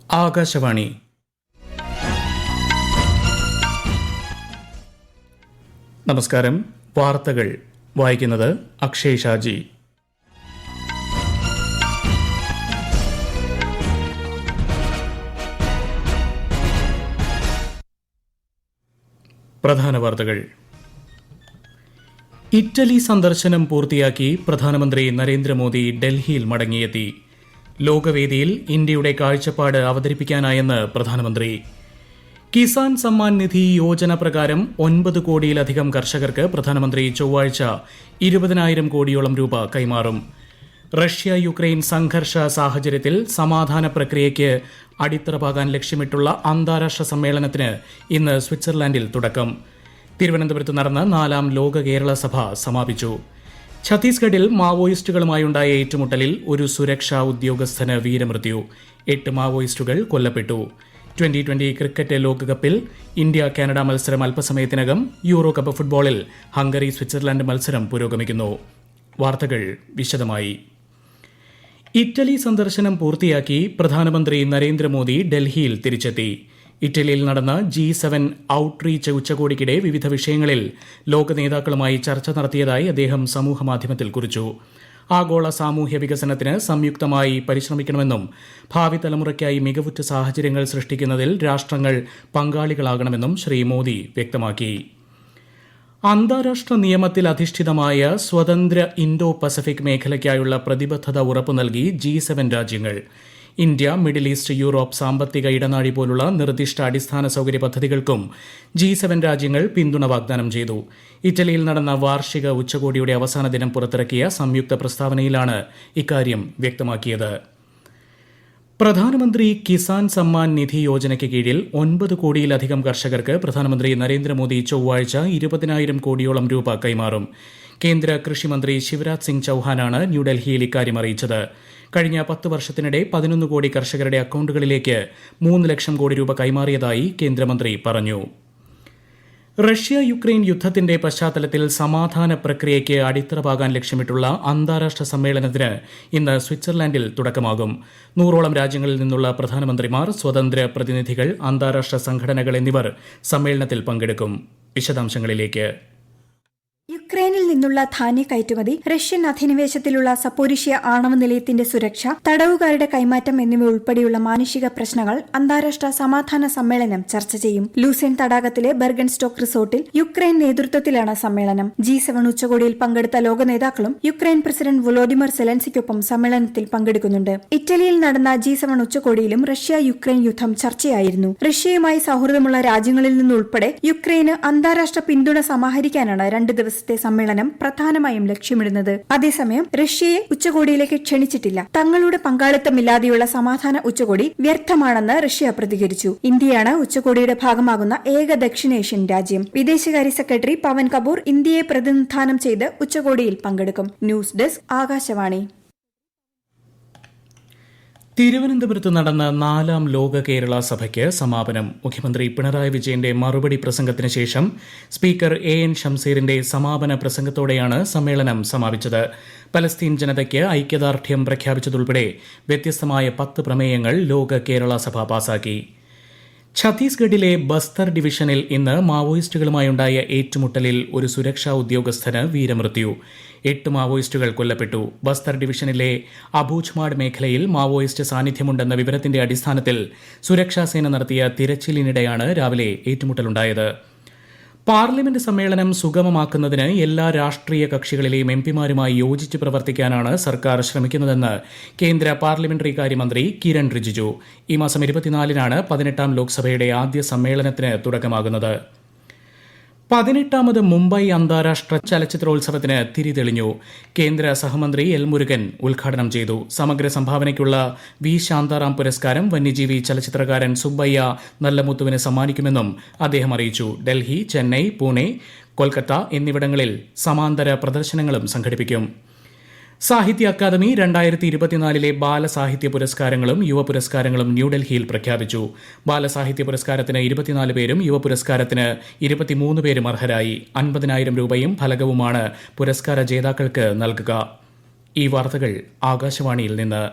ആകാശവാണി. നമസ്കാരം. വാർത്തകൾ വായിക്കുന്നത് അക്ഷയ് ഷാജി. പ്രധാന വാർത്തകൾ. ഇറ്റലി സന്ദർശനം പൂർത്തിയാക്കി പ്രധാനമന്ത്രി നരേന്ദ്രമോദി ഡൽഹിയിൽ മടങ്ങിയെത്തി. ലോകവേദിയിൽ ഇന്ത്യയുടെ കാഴ്ചപ്പാട് അവതരിപ്പിക്കാനായെന്ന് പ്രധാനമന്ത്രി. കിസാൻ സമ്മാൻ നിധി യോജന പ്രകാരം 9 കോടിയിലധികം കർഷകർക്ക് പ്രധാനമന്ത്രി ചൊവ്വാഴ്ച 20,000 കോടിയോളം രൂപ കൈമാറും. റഷ്യ യുക്രൈൻ സംഘർഷ സാഹചര്യത്തിൽ സമാധാന പ്രക്രിയയ്ക്ക് അടിത്തറ പാകാൻ ലക്ഷ്യമിട്ടുള്ള അന്താരാഷ്ട്ര സമ്മേളനത്തിന് ഇന്ന് സ്വിറ്റ്സർലാൻഡിൽ തുടക്കം. തിരുവനന്തപുരത്ത് നടന്ന 4ാം ലോക കേരള സഭ സമാപിച്ചു. ഛത്തീസ്ഗഡിൽ മാവോയിസ്റ്റുകളുമായുണ്ടായ ഏറ്റുമുട്ടലിൽ ഒരു സുരക്ഷാ ഉദ്യോഗസ്ഥന് വീരമൃത്യു. 8 മാവോയിസ്റ്റുകൾ കൊല്ലപ്പെട്ടു. 2020 ക്രിക്കറ്റ് ലോകകപ്പിൽ ഇന്ത്യ കാനഡ മത്സരം അല്പസമയത്തിനകം. യൂറോ കപ്പ് ഫുട്ബോളിൽ ഹംഗറി സ്വിറ്റ്സർലാൻഡ് മത്സരം പുരോഗമിക്കുന്നു. വാർത്തകൾ വിശദമായി. ഇറ്റലി സന്ദർശനം പൂർത്തിയാക്കി പ്രധാനമന്ത്രി നരേന്ദ്രമോദി ഡൽഹിയിൽ തിരിച്ചെത്തി. ഇറ്റലിയിൽ നടന്ന G7 ഔട്ട്റീച്ച് ഉച്ചകോടിക്കിടെ വിവിധ വിഷയങ്ങളിൽ ലോക നേതാക്കളുമായി ചർച്ച നടത്തിയതായി അദ്ദേഹം സമൂഹമാധ്യമത്തിൽ കുറിച്ചു. ആഗോള സാമൂഹ്യ വികസനത്തിന് സംയുക്തമായി പരിശ്രമിക്കണമെന്നും ഭാവി തലമുറയ്ക്കായി മികവുറ്റ സാഹചര്യങ്ങൾ സൃഷ്ടിക്കുന്നതിൽ രാഷ്ട്രങ്ങൾ പങ്കാളികളാകണമെന്നും ശ്രീ മോദി വ്യക്തമാക്കി. അന്താരാഷ്ട്ര നിയമത്തിൽ അധിഷ്ഠിതമായ സ്വതന്ത്ര ഇൻഡോ പസഫിക് മേഖലയ്ക്കായുള്ള പ്രതിബദ്ധത ഉറപ്പു നൽകി G7 രാജ്യങ്ങൾ. ഇന്ത്യ, മിഡിൽ ഈസ്റ്റ്, യൂറോപ്പ് സാമ്പത്തിക ഇടനാഴി പോലുള്ള നിർദ്ദിഷ്ട അടിസ്ഥാന സൌകര്യ പദ്ധതികൾക്കും G7 രാജ്യങ്ങൾ പിന്തുണ വാഗ്ദാനം ചെയ്തു. ഇറ്റലിയിൽ നടന്ന വാർഷിക ഉച്ചകോടിയുടെ അവസാന ദിനം പുറത്തിറക്കിയ സംയുക്ത പ്രസ്താവനയിലാണ് ഇക്കാര്യം വ്യക്തമാക്കിയത്. പ്രധാനമന്ത്രി കിസാൻ സമ്മാൻ നിധി യോജനയ്ക്ക് കീഴിൽ 9 കോടിയിലധികം കർഷകർക്ക് പ്രധാനമന്ത്രി നരേന്ദ്രമോദി ചൊവ്വാഴ്ച 20,000 കോടിയോളം രൂപ കൈമാറും. കേന്ദ്ര കൃഷിമന്ത്രി ശിവരാജ് സിംഗ് ചൌഹാനാണ് ന്യൂഡൽഹിയിൽ ഇക്കാര്യം അറിയിച്ചത്. കഴിഞ്ഞ 10 വർഷത്തിനിടെ 11 കോടി കർഷകരുടെ അക്കൌണ്ടുകളിലേക്ക് 3 ലക്ഷം കോടി രൂപ കൈമാറിയതായി കേന്ദ്രമന്ത്രി പറഞ്ഞു. റഷ്യ യുക്രൈൻ യുദ്ധത്തിന്റെ പശ്ചാത്തലത്തിൽ സമാധാന പ്രക്രിയയ്ക്ക് അടിത്തറ പാകാൻ ലക്ഷ്യമിട്ടുള്ള അന്താരാഷ്ട്ര സമ്മേളനത്തിന് ഇന്ന് സ്വിറ്റ്സർലാൻഡിൽ തുടക്കമാകും. 100ഓളം രാജ്യങ്ങളിൽ നിന്നുള്ള പ്രധാനമന്ത്രിമാർ, സ്വതന്ത്ര പ്രതിനിധികൾ, അന്താരാഷ്ട്ര സംഘടനകൾ എന്നിവർ സമ്മേളനത്തിൽ പങ്കെടുക്കും. വിശദാംശങ്ങളിലേക്ക്. യുക്രൈനിൽ നിന്നുള്ള ധാന്യ കയറ്റുമതി, റഷ്യൻ അധിനിവേശത്തിലുള്ള സപ്പോരിഷ്യ ആണവ നിലയത്തിന്റെ സുരക്ഷ, തടവുകാരുടെ കൈമാറ്റം എന്നിവ ഉൾപ്പെടെയുള്ള മാനുഷിക പ്രശ്നങ്ങൾ അന്താരാഷ്ട്ര സമാധാന സമ്മേളനം ചർച്ച ചെയ്യും. ലൂസേൺ തടാകത്തിലെ ബെർഗൻസ്റ്റോക്ക് റിസോർട്ടിൽ യുക്രൈൻ നേതൃത്വത്തിലാണ് സമ്മേളനം. G7 ഉച്ചകോടിയിൽ പങ്കെടുത്ത ലോക നേതാക്കളും യുക്രൈൻ പ്രസിഡന്റ് വൊളോഡിമർ സെലൻസിക്കൊപ്പം സമ്മേളനത്തിൽ പങ്കെടുക്കുന്നുണ്ട്. ഇറ്റലിയിൽ നടന്ന G7 ഉച്ചകോടിയിലും റഷ്യ യുക്രൈൻ യുദ്ധം ചർച്ചയായിരുന്നു. റഷ്യയുമായി സൌഹൃദമുള്ള രാജ്യങ്ങളിൽ നിന്നുൾപ്പെടെ യുക്രൈന് അന്താരാഷ്ട്ര പിന്തുണ സമാഹരിക്കാനാണ് 2 ദിവസത്തെ സമ്മേളനം പ്രധാനമായും ലക്ഷ്യമിടുന്നത്. അതേസമയം റഷ്യയെ ഉച്ചകോടിയിലേക്ക് ക്ഷണിച്ചിട്ടില്ല. തങ്ങളുടെ പങ്കാളിത്തമില്ലാതെയുള്ള സമാധാന ഉച്ചകോടി വ്യർത്ഥമാണെന്ന് റഷ്യ പ്രതികരിച്ചു. ഇന്ത്യയാണ് ഉച്ചകോടിയുടെ ഭാഗമാകുന്ന ഏക ദക്ഷിണേഷ്യൻ രാജ്യം. വിദേശകാര്യ സെക്രട്ടറി പവൻ കപൂർ ഇന്ത്യയെ പ്രതിനിധാനം ചെയ്ത് ഉച്ചകോടിയിൽ പങ്കെടുക്കും. News desk, Akashvani. തിരുവനന്തപുരത്ത് നടന്ന 4ാം ലോക കേരള സഭയ്ക്ക് സമാപനം. മുഖ്യമന്ത്രി പിണറായി വിജയന്റെ മറുപടി പ്രസംഗത്തിന് ശേഷം സ്പീക്കർ AN ഷംസീറിന്റെ സമാപന പ്രസംഗത്തോടെയാണ് സമ്മേളനം സമാപിച്ചത്. പലസ്തീൻ ജനതയ്ക്ക് ഐക്യദാർഢ്യം പ്രഖ്യാപിച്ചതുൾപ്പെടെ വ്യത്യസ്തമായ 10 പ്രമേയങ്ങൾ ലോക കേരള സഭ പാസാക്കി. ഛത്തീസ്ഗഡിലെ ബസ്തർ ഡിവിഷനിൽ ഇന്ന് മാവോയിസ്റ്റുകളുമായുണ്ടായ ഏറ്റുമുട്ടലിൽ ഒരു സുരക്ഷാ ഉദ്യോഗസ്ഥന് വീരമൃത്യു. 8 മാവോയിസ്റ്റുകൾ കൊല്ലപ്പെട്ടു. ബസ്തർ ഡിവിഷനിലെ അബൂജ്മാഡ് മേഖലയിൽ മാവോയിസ്റ്റ് സാന്നിധ്യമുണ്ടെന്ന വിവരത്തിന്റെ അടിസ്ഥാനത്തിൽ സുരക്ഷാസേന നടത്തിയ തിരച്ചിലിനിടെയാണ് രാവിലെ ഏറ്റുമുട്ടലുണ്ടായത്. പാർലമെന്റ് സമ്മേളനം സുഗമമാക്കുന്നതിന് എല്ലാ രാഷ്ട്രീയ കക്ഷികളിലെയും എംപിമാരുമായി യോജിച്ച് പ്രവർത്തിക്കാനാണ് സർക്കാർ ശ്രമിക്കുന്നതെന്ന് കേന്ദ്ര പാർലമെന്ററി കാര്യമന്ത്രി കിരൺ റിജിജു. ഈ മാസം 24-നാണ് 18ാം ലോക്സഭയുടെ ആദ്യ സമ്മേളനത്തിന് തുടക്കമാകുന്നത്. 18ാമത് മുംബൈ അന്താരാഷ്ട്ര ചലച്ചിത്രോത്സവത്തിന് തിരിതെളിഞ്ഞു. കേന്ദ്ര സഹമന്ത്രി എൽ മുരുകൻ ഉദ്ഘാടനം ചെയ്തു. സമഗ്ര സംഭാവനയ്ക്കുള്ള വി ശാന്താറാം പുരസ്കാരം വന്യജീവി ചലച്ചിത്രകാരൻ സുബ്ബയ്യ നല്ലമുത്തുവിന് സമ്മാനിക്കുമെന്നും അദ്ദേഹം അറിയിച്ചു. ഡൽഹി, ചെന്നൈ, പൂനെ, കൊൽക്കത്ത എന്നിവിടങ്ങളിൽ സമാന്തര പ്രദർശനങ്ങളും സംഘടിപ്പിക്കും. സാഹിത്യ അക്കാദമി 2024 ബാലസാഹിത്യ പുരസ്കാരങ്ങളും യുവ പുരസ്കാരങ്ങളും ന്യൂഡൽഹിയിൽ പ്രഖ്യാപിച്ചു. ബാലസാഹിത്യ പുരസ്കാരത്തിന് 24 പേരും യുവ പുരസ്കാരത്തിന് 23 പേരും അർഹരായി. 50,000 രൂപയും ഫലകവുമാണ് പുരസ്കാര ജേതാക്കൾക്ക് നൽകുക. ഈ വാർത്തകൾ ആകാശവാണിയിൽ നിന്ന്.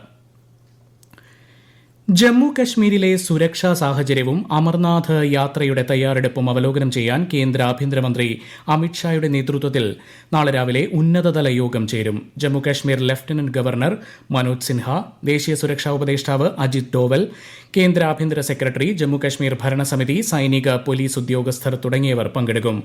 ജമ്മു കശ്മീരിലെ സുരക്ഷാ സാഹചര്യവും അമർനാഥ് യാത്രയുടെ തയ്യാറെടുപ്പും അവലോകനം ചെയ്യാൻ കേന്ദ്ര ആഭ്യന്തരമന്ത്രി അമിത്ഷായുടെ നേതൃത്വത്തിൽ നാളെ രാവിലെ ഉന്നതതല യോഗം ചേരും. ജമ്മു കശ്മീർ ലഫ്റ്റനന്റ് ഗവർണർ മനോജ് സിൻഹ, ദേശീയ സുരക്ഷാ ഉപദേഷ്ടാവ് അജിത് ഡോവൽ, കേന്ദ്ര ആഭ്യന്തര സെക്രട്ടറി, ജമ്മു കശ്മീർ ഭരണസമിതി, സൈനിക, പോലീസ് ഉദ്യോഗസ്ഥർ തുടങ്ങിയവർ പങ്കെടുക്കും.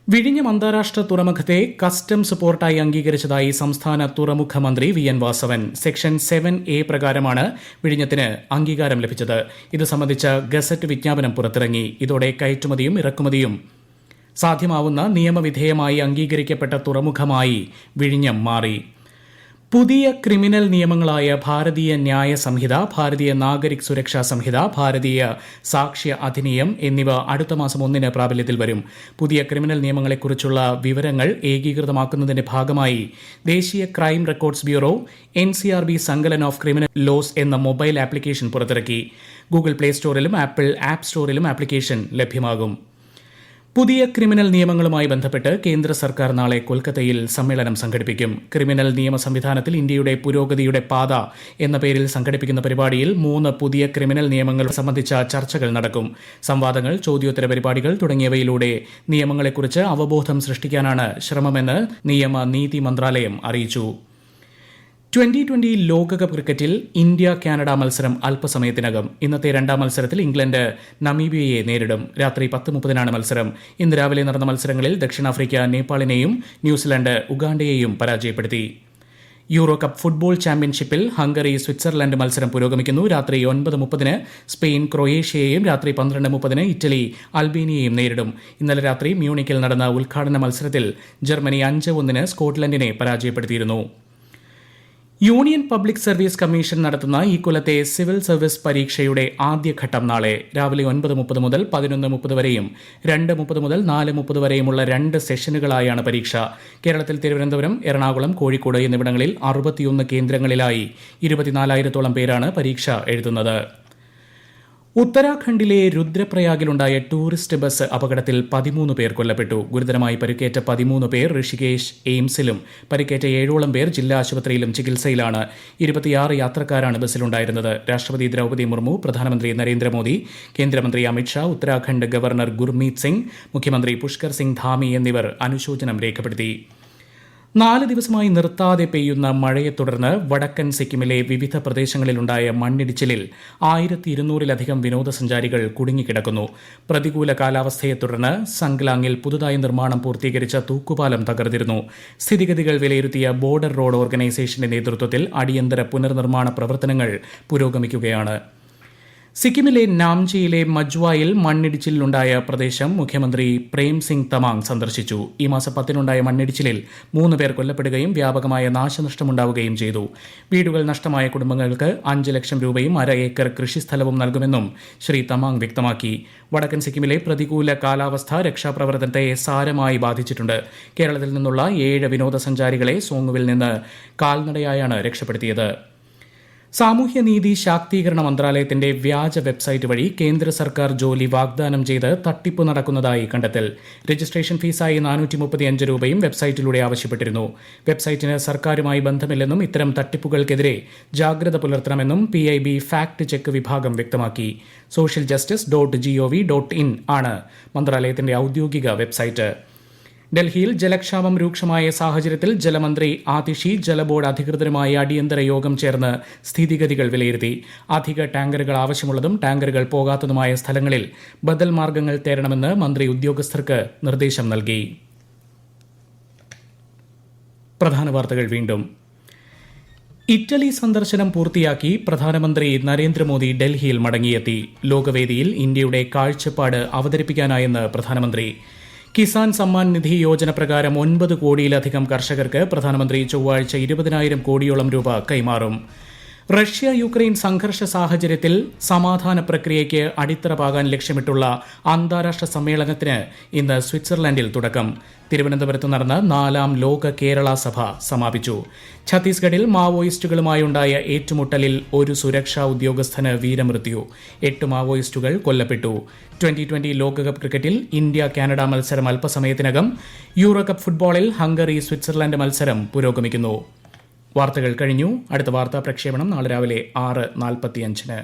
വിഴിഞ്ഞം അന്താരാഷ്ട്ര തുറമുഖത്തെ കസ്റ്റംസ് പോർട്ടായി അംഗീകരിച്ചതായി സംസ്ഥാന തുറമുഖ മന്ത്രി V N Vasavan. Section 7A പ്രകാരമാണ് വിഴിഞ്ഞത്തിന് അംഗീകാരം ലഭിച്ചത്. ഇത് സംബന്ധിച്ച ഗസറ്റ് വിജ്ഞാപനം പുറത്തിറങ്ങി. ഇതോടെ കയറ്റുമതിയും ഇറക്കുമതിയും സാധ്യമാവുന്ന നിയമവിധേയമായി അംഗീകരിക്കപ്പെട്ട തുറമുഖമായി വിഴിഞ്ഞം മാറി. പുതിയ ക്രിമിനൽ നിയമങ്ങളായ ഭാരതീയ ന്യായ സംഹിത, ഭാരതീയ നാഗരിക് സുരക്ഷാ സംഹിത, ഭാരതീയ സാക്ഷ്യ അധിനിയം എന്നിവ അടുത്ത മാസം 1 പ്രാബല്യത്തിൽ വരും. പുതിയ ക്രിമിനൽ നിയമങ്ങളെക്കുറിച്ചുള്ള വിവരങ്ങൾ ഏകീകൃതമാക്കുന്നതിന്റെ ഭാഗമായി ദേശീയ crime records bureau NCRB Sankalan of criminal laws എന്ന മൊബൈൽ ആപ്ലിക്കേഷൻ പുറത്തിറക്കി. ഗൂഗിൾ പ്ലേ സ്റ്റോറിലും ആപ്പിൾ ആപ്പ് സ്റ്റോറിലും ആപ്ലിക്കേഷൻ ലഭ്യമാകും. പുതിയ ക്രിമിനൽ നിയമങ്ങളുമായി ബന്ധപ്പെട്ട് കേന്ദ്ര സർക്കാർ നാളെ കൊൽക്കത്തയിൽ സമ്മേളനം സംഘടിപ്പിക്കും. ക്രിമിനൽ നിയമ സംവിധാനത്തിൽ ഇന്ത്യയുടെ പുരോഗതിയുടെ പാത എന്ന പേരിൽ സംഘടിപ്പിക്കുന്ന പരിപാടിയിൽ 3 പുതിയ ക്രിമിനൽ നിയമങ്ങൾ സംബന്ധിച്ച ചർച്ചകൾ നടക്കും. സംവാദങ്ങൾ, ചോദ്യോത്തര പരിപാടികൾ തുടങ്ങിയവയിലൂടെ നിയമങ്ങളെക്കുറിച്ച് അവബോധം സൃഷ്ടിക്കാനാണ് ശ്രമമെന്ന് നിയമ നീതി മന്ത്രാലയം അറിയിച്ചു. 2020 ലോകകപ്പ് ക്രിക്കറ്റിൽ ഇന്ത്യ കാനഡ മത്സരം അല്പസമയത്തിനകം. ഇന്നത്തെ 2ാം മത്സരത്തിൽ ഇംഗ്ലണ്ട് നമീബിയയെ നേരിടും. രാത്രി 10:30 മത്സരം. ഇന്ന് രാവിലെ നടന്ന മത്സരങ്ങളിൽ ദക്ഷിണാഫ്രിക്ക നേപ്പാളിനെയും ന്യൂസിലൻഡ് ഉഗാണ്ടയെയും പരാജയപ്പെടുത്തി. യൂറോ കപ്പ് ഫുട്ബോൾ ചാമ്പ്യൻഷിപ്പിൽ ഹംഗറി സ്വിറ്റ്സർലൻഡ് മത്സരം പുരോഗമിക്കുന്നു. രാത്രി 9:30 സ്പെയിൻ ക്രൊയേഷ്യയെയും, രാത്രി 12:30 ഇറ്റലി അൽബേനിയയെയും നേരിടും. ഇന്നലെ രാത്രി മ്യൂണിക്കിൽ നടന്ന ഉദ്ഘാടന മത്സരത്തിൽ ജർമ്മനി 5-1 സ്കോട്ട്ലൻഡിനെ പരാജയപ്പെടുത്തിയിരുന്നു. യൂണിയൻ പബ്ലിക് സർവീസ് കമ്മീഷൻ നടത്തുന്ന ഈ കൊല്ലത്തെ സിവിൽ സർവീസ് പരീക്ഷയുടെ ആദ്യഘട്ടം നാളെ രാവിലെ 9:30 മുതൽ 11:30 വരെയും 2:30 മുതൽ 4:30 വരെയുമുള്ള 2 സെഷനുകളായാണ് പരീക്ഷ. കേരളത്തിൽ തിരുവനന്തപുരം, എറണാകുളം, കോഴിക്കോട് എന്നിവിടങ്ങളിൽ 61 കേന്ദ്രങ്ങളിലായി 24,000-ഓളം പേരാണ് പരീക്ഷ എഴുതുന്നത്. ഉത്തരാഖണ്ഡിലെ രുദ്രപ്രയാഗിലുണ്ടായ ടൂറിസ്റ്റ് ബസ് അപകടത്തിൽ 13 പേർ കൊല്ലപ്പെട്ടു. ഗുരുതരമായി പരിക്കേറ്റ 13 പേർ ഋഷികേശ് എയിംസിലും പരിക്കേറ്റ 7ഓളം പേർ ജില്ലാ ആശുപത്രിയിലും ചികിത്സയിലാണ്. 26 യാത്രക്കാരാണ് ബസ്സിലുണ്ടായിരുന്നത്. രാഷ്ട്രപതി ദ്രൌപദി മുർമു, പ്രധാനമന്ത്രി നരേന്ദ്രമോദി, കേന്ദ്രമന്ത്രി അമിത്ഷാ, ഉത്തരാഖണ്ഡ് ഗവർണർ ഗുർമീത് സിംഗ്, മുഖ്യമന്ത്രി പുഷ്കർ സിംഗ് ധാമി എന്നിവർ അനുശോചനം രേഖപ്പെടുത്തി. 4 ദിവസമായി നിർത്താതെ പെയ്യുന്ന മഴയെ തുടർന്ന് വടക്കൻ സിക്കിമിലെ വിവിധ പ്രദേശങ്ങളിലുണ്ടായ മണ്ണിടിച്ചിലിൽ 1200-ലധികം വിനോദസഞ്ചാരികൾ കുടുങ്ങിക്കിടക്കുന്നു. പ്രതികൂല കാലാവസ്ഥയെ തുടർന്ന് സംഗ്ലാങ്ങിൽ പുതുതായി നിർമ്മാണം പൂർത്തീകരിച്ച തൂക്കുപാലം തകർന്നിരുന്നു. സ്ഥിതിഗതികൾ വിലയിരുത്തിയ ബോർഡർ റോഡ് ഓർഗനൈസേഷന്റെ നേതൃത്വത്തിൽ അടിയന്തര പുനർനിർമ്മാണ പ്രവർത്തനങ്ങൾ പുരോഗമിക്കുകയാണ്. സിക്കിമിലെ നാംചിയിലെ മജ്വായിൽ മണ്ണിടിച്ചിലുണ്ടായ പ്രദേശം മുഖ്യമന്ത്രി പ്രേം സിംഗ് തമാങ് സന്ദർശിച്ചു. ഈ മാസം 10-നുണ്ടായ മണ്ണിടിച്ചിലിൽ 3 പേർ കൊല്ലപ്പെടുകയും വ്യാപകമായ നാശനഷ്ടമുണ്ടാവുകയും ചെയ്തു. വീടുകൾ നഷ്ടമായ കുടുംബങ്ങൾക്ക് 5 ലക്ഷം രൂപയും 1/2 ഏക്കർ കൃഷിസ്ഥലവും നൽകുമെന്നും ശ്രീ തമാങ് വ്യക്തമാക്കി. വടക്കൻ സിക്കിമിലെ പ്രതികൂല കാലാവസ്ഥ രക്ഷാപ്രവർത്തനത്തെ സാരമായി ബാധിച്ചിട്ടുണ്ട്. കേരളത്തിൽ നിന്നുള്ള 7 വിനോദസഞ്ചാരികളെ സോങ്ങുവിൽ നിന്ന് കാൽനടയായാണ് രക്ഷപ്പെടുത്തിയത്. സാമൂഹ്യനീതി ശാക്തീകരണ മന്ത്രാലയത്തിന്റെ വ്യാജ വെബ്സൈറ്റ് വഴി കേന്ദ്ര സർക്കാർ ജോലി വാഗ്ദാനം ചെയ്ത് തട്ടിപ്പ് നടക്കുന്നതായി കണ്ടെത്തൽ. രജിസ്ട്രേഷൻ ഫീസായി 435 രൂപയും വെബ്സൈറ്റിലൂടെ ആവശ്യപ്പെട്ടിരുന്നു. വെബ്സൈറ്റിന് സർക്കാരുമായി ബന്ധമില്ലെന്നും ഇത്തരം തട്ടിപ്പുകൾക്കെതിരെ ജാഗ്രത പുലർത്തണമെന്നും PIB ഫാക്ട് ചെക്ക് വിഭാഗം വ്യക്തമാക്കി. socialjustice.gov.in ആണ് മന്ത്രാലയത്തിന്റെ ഔദ്യോഗിക വെബ്സൈറ്റ്. ഡൽഹിയിൽ ജലക്ഷാമം രൂക്ഷമായ സാഹചര്യത്തിൽ ജലമന്ത്രി ആതിഷി ജലബോർഡ് അധികൃതരുമായി അടിയന്തര യോഗം ചേർന്ന് സ്ഥിതിഗതികൾ വിലയിരുത്തി. അധിക ടാങ്കറുകൾ ആവശ്യമുള്ളതും ടാങ്കറുകൾ പോകാത്തതുമായ സ്ഥലങ്ങളിൽ ബദൽ മാർഗങ്ങൾ തേടണമെന്ന് മന്ത്രി ഉദ്യോഗസ്ഥർക്ക് നിർദ്ദേശം നൽകി. പ്രധാന വാർത്തകൾ വീണ്ടും. ഇറ്റലി സന്ദർശനം പൂർത്തിയാക്കി പ്രധാനമന്ത്രി നരേന്ദ്രമോദി ഡൽഹിയിൽ മടങ്ങിയെത്തി. ലോകവേദിയിൽ ഇന്ത്യയുടെ കാഴ്ചപ്പാട് അവതരിപ്പിക്കാനായെന്ന് പ്രധാനമന്ത്രി. കിസാൻ സമ്മാൻ നിധി യോജന പ്രകാരം 9 കോടിയിലധികം കർഷകർക്ക് പ്രധാനമന്ത്രി ചൊവ്വാഴ്ച 20,000 കോടിയോളം രൂപ കൈമാറും. റഷ്യ യുക്രൈൻ സംഘർഷ സാഹചര്യത്തിൽ സമാധാന പ്രക്രിയയ്ക്ക് അടിത്തറ പാകാൻ ലക്ഷ്യമിട്ടുള്ള അന്താരാഷ്ട്ര സമ്മേളനത്തിന് ഇന്ന് സ്വിറ്റ്സർലൻഡിൽ തുടക്കം. തിരുവനന്തപുരത്ത് നടന്ന 4ാം ലോക കേരള സഭ സമാപിച്ചു. ഛത്തീസ്ഗഡിൽ മാവോയിസ്റ്റുകളുമായുണ്ടായ ഏറ്റുമുട്ടലിൽ ഒരു സുരക്ഷാ ഉദ്യോഗസ്ഥന് വീരമൃത്യു. 8 മാവോയിസ്റ്റുകൾ കൊല്ലപ്പെട്ടു. 2020 ലോകകപ്പ് ക്രിക്കറ്റിൽ ഇന്ത്യ കാനഡ മത്സരം അല്പസമയത്തിനകം. യൂറോ കപ്പ് ഫുട്ബോളിൽ ഹംഗറി സ്വിറ്റ്സർലൻഡ് മത്സരം പുരോഗമിക്കുന്നു. വാർത്തകൾ കഴിഞ്ഞു. അടുത്ത വാർത്താ പ്രക്ഷേപണം നാളെ രാവിലെ 6:45.